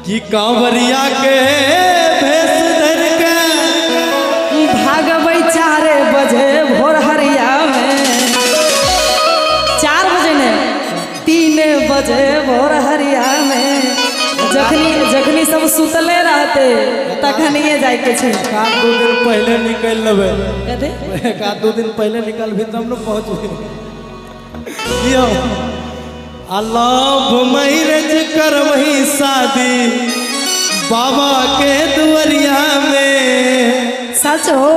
कि कांवरिया के भेष धर के भागबै 4 बजे भोर हरिया में 4 बजे ने 3 बजे भोर हरिया में जखनी सब सुतले रहते तखनिए जाए के छे। एक आध 2 दिन पहले निकल लेबे कथी एक आध 2 दिन पहले निकल भी तब न पहुँचबे यो अल्लाह मैरिज कर वही शादी बाबा के दुआरिया में। सच हो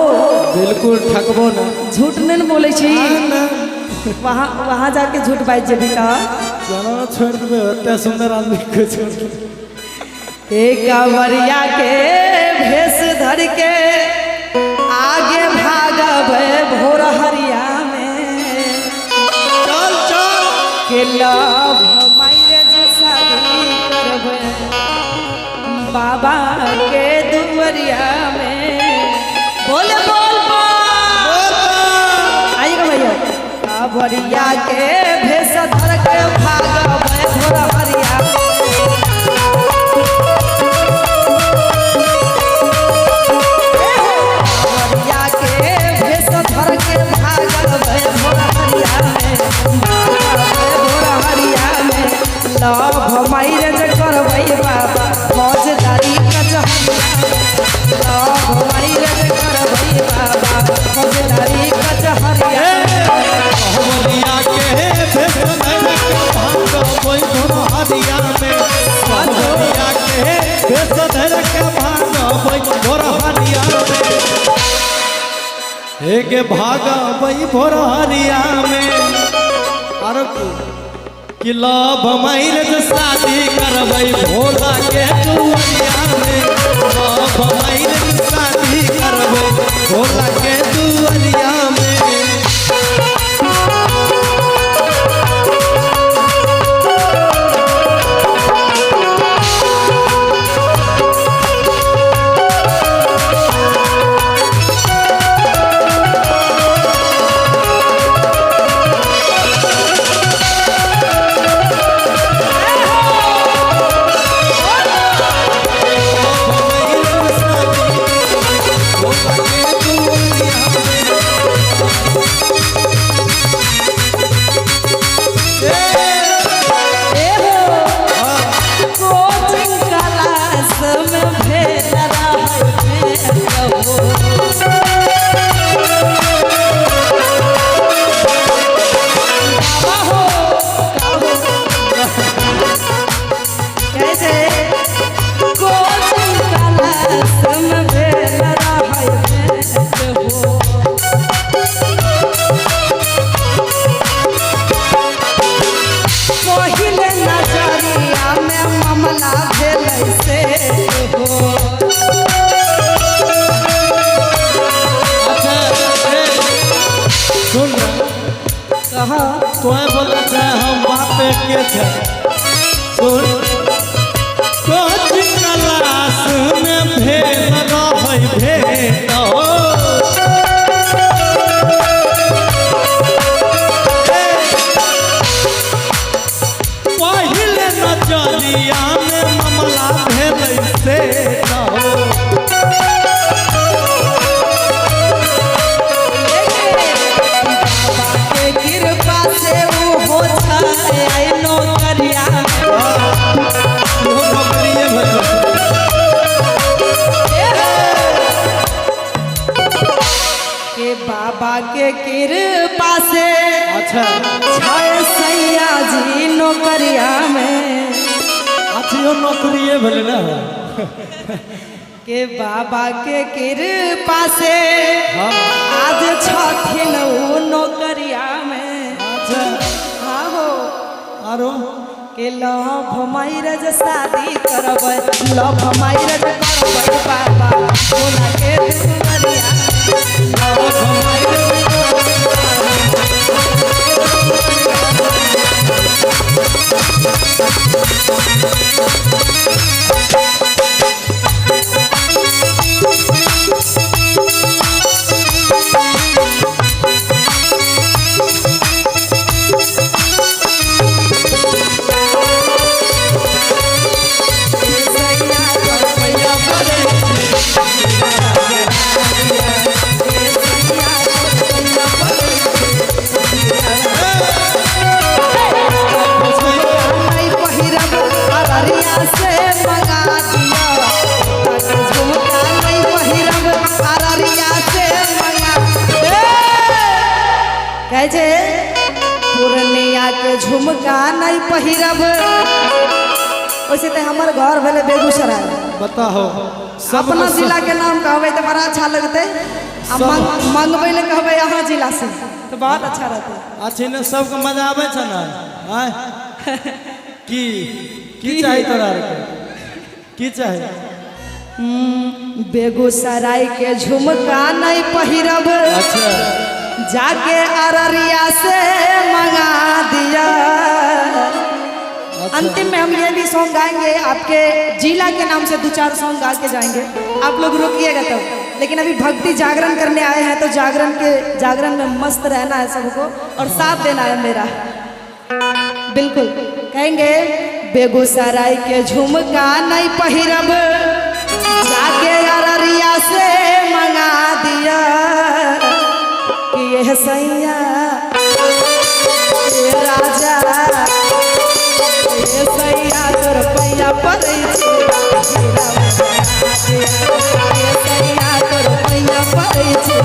बिल्कुल ठकबो ना झूठ नहीं बोले छी। वहाँ जाके झूठ बाज जेबी का जना छोड़ देबे ओते सुंदर आदमी को छोड़ एक कांवरिया के भेष धर के आगे भागबै भोर हरिया में चल चल के लव मैरिज शादी करबै बाबा के दुआरिया में। बोले बोल आइएगा भैया कांवरिया के भेष धर के भागबै भोर हरिया में। लव मैरिज करबै बाबा फौजदारी कचहरिया लव मैरिज करबै बाबा फौजदारी कचहरिया कांवरिया के भेष धर के भागबै दुआरिया में कांवरिया के भेष धर के भागबै दुआरिया में एक भागबै भोरहरिया में और कि लव मैरिज शादी करबै भोला के दुआरिया में लव मैरिज शादी करबै भोला के दुआरिया में। तुम्हें बोला था हम बात के थे सुन कोचिंग क्लास में भेल रहै भेट पहले नजरिया में मामला भेल से बाबा के कृपा से अच्छा छाय सैया जी नौकरिया में अच्छी नौकरिए भले ना के बाबा के कृपा से आज छथिन नौकरिया में। अच्छा हाँ हो आरो के लव मैरिज शादी करबै लव मैरिज करबै बाबा भोला के दुआरिया लव मैरिज कहे छे पूर्णिया के झुमका नहीं पहिरब। वैसे तो हमार घर भले बेगूसराय, बताओ अपना जिला के नाम कहबे तो बड़ा अच्छा लगते। मंगबे ले कहबे यहाँ जिला से तो बहुत अच्छा रहते। अच्छे ने सबके मजा आवे छ ना। आय की चाही तोरा के, की चाही? बेगूसराय के झुमका नहीं पहिरब। अच्छा जाके अररिया से मंगा दिया। अच्छा। अंतिम में हम ये भी सॉन्ग गाएंगे, आपके जिला के नाम से 2-4 सॉन्ग गा के जाएंगे। आप लोग रुकिएगा तब। लेकिन अभी भक्ति जागरण करने आए हैं तो जागरण में मस्त रहना है सबको और साथ देना है मेरा। बिल्कुल कहेंगे बेगूसराय के झुमका नहीं पहिरब। जाके अररिया से मंगा दिया कि यह सैया ये राजा ये सैया तोर पैया पड़ै छै। ये सैया तोर पैया पड़ै छै।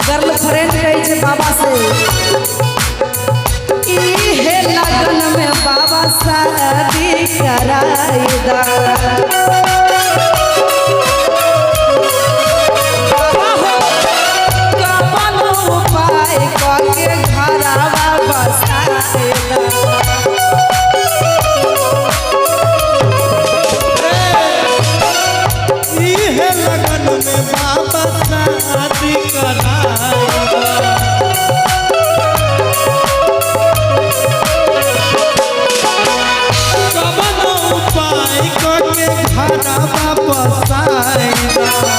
गर्लफ्रेंड कहे छे बाबा से इहे लगन में बाबा शादी कराई दा। बाबा हो कवन उपाय करके घरवा बसाई दा। इहे लगन में बाबा शादी कराई दा। कवन उपाय करके घरवा बसाई दा।